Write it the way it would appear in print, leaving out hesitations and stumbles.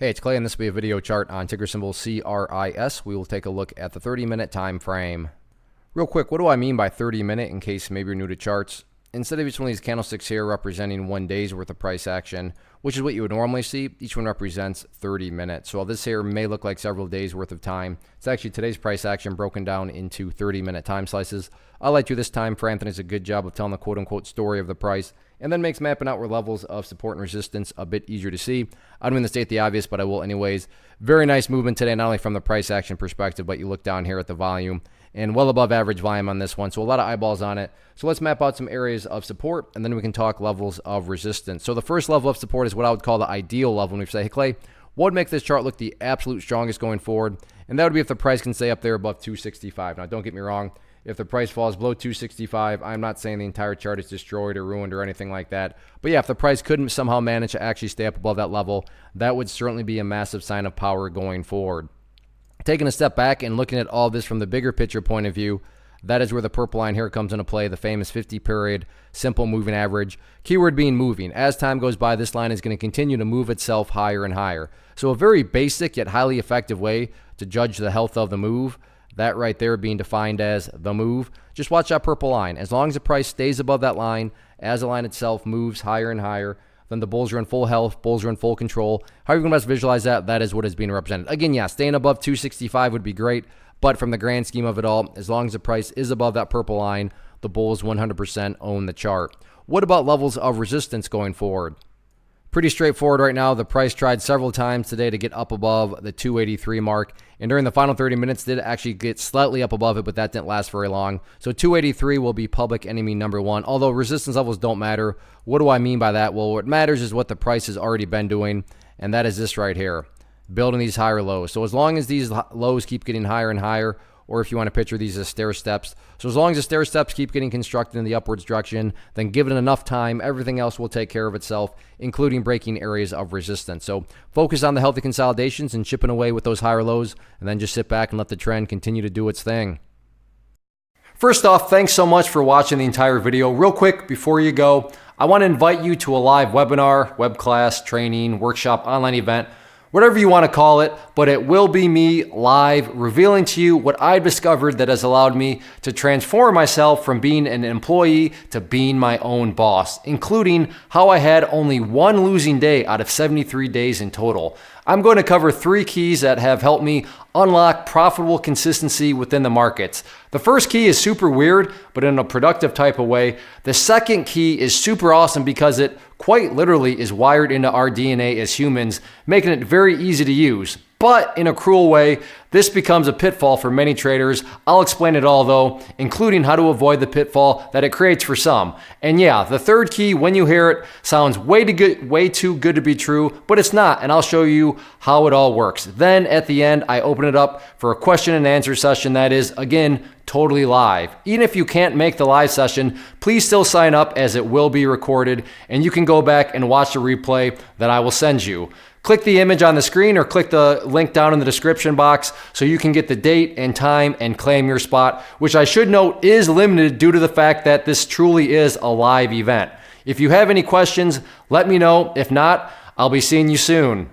Hey, it's Clay, and this will be a video chart on ticker symbol CRIS. We will take a look at the 30-minute time frame. Real quick, what do I mean by 30-minute in case maybe you're new to charts? Instead of each one of these candlesticks here representing 1 day's worth of price action, which is what you would normally see, each one represents 30 minutes. So while this here may look like several days worth of time, it's actually today's price action broken down into 30-minute time slices. I like to this time for Anthony does a good job of telling the quote-unquote story of the price, and then makes mapping out where levels of support and resistance a bit easier to see. I don't mean to state the obvious, but I will anyways. Very nice movement today, not only from the price action perspective, but you look down here at the volume, and well above average volume on this one, so a lot of eyeballs on it. So let's map out some areas of support, and then we can talk levels of resistance. So the first level of support is what I would call the ideal level. When we say, hey Clay, what would make this chart look the absolute strongest going forward? And that would be if the price can stay up there above 265. Now don't get me wrong, if the price falls below 265, I'm not saying the entire chart is destroyed or ruined or anything like that. But yeah, if the price couldn't somehow manage to actually stay up above that level, that would certainly be a massive sign of power going forward. Taking a step back and looking at all this from the bigger picture point of view, that is where the purple line here comes into play, the famous 50-period simple moving average. Keyword being moving. As time goes by, this line is going to continue to move itself higher and higher. So a very basic yet highly effective way to judge the health of the move, that right there being defined as the move. Just watch that purple line. As long as the price stays above that line, as the line itself moves higher and higher, then the bulls are in full health, bulls are in full control. However you can best visualize that, that is what is being represented. Again, yeah, staying above 265 would be great, but from the grand scheme of it all, as long as the price is above that purple line, the bulls 100% own the chart. What about levels of resistance going forward? Pretty straightforward right now. The price tried several times today to get up above the 283 mark, and during the final 30 minutes did actually get slightly up above it, but that didn't last very long. So 283 will be public enemy number one, although resistance levels don't matter. What do I mean by that? Well, what matters is what the price has already been doing, and that is this right here, building these higher lows. So as long as these lows keep getting higher and higher, or if you want to picture these as stair steps. So as long as the stair steps keep getting constructed in the upwards direction, then given enough time, everything else will take care of itself, including breaking areas of resistance. So focus on the healthy consolidations and chipping away with those higher lows, and then just sit back and let the trend continue to do its thing. First off, thanks so much for watching the entire video. Real quick, before you go, I want to invite you to a live webinar, web class, training, workshop, online event, whatever you want to call it, but it will be me live revealing to you what I've discovered that has allowed me to transform myself from being an employee to being my own boss, including how I had only one losing day out of 73 days in total. I'm going to cover 3 keys that have helped me unlock profitable consistency within the markets. The first key is super weird, but in a productive type of way. The second key is super awesome because it quite literally is wired into our DNA as humans, making it very easy to use. But in a cruel way, this becomes a pitfall for many traders. I'll explain it all though, including how to avoid the pitfall that it creates for some. And yeah, the third key, when you hear it, sounds way too good to be true, but it's not, and I'll show you how it all works. Then at the end, I open it up for a question and answer session that is, again, totally live. Even if you can't make the live session, please still sign up as it will be recorded, and you can go back and watch the replay that I will send you. Click the image on the screen or click the link down in the description box so you can get the date and time and claim your spot, which I should note is limited due to the fact that this truly is a live event. If you have any questions, let me know. If not, I'll be seeing you soon.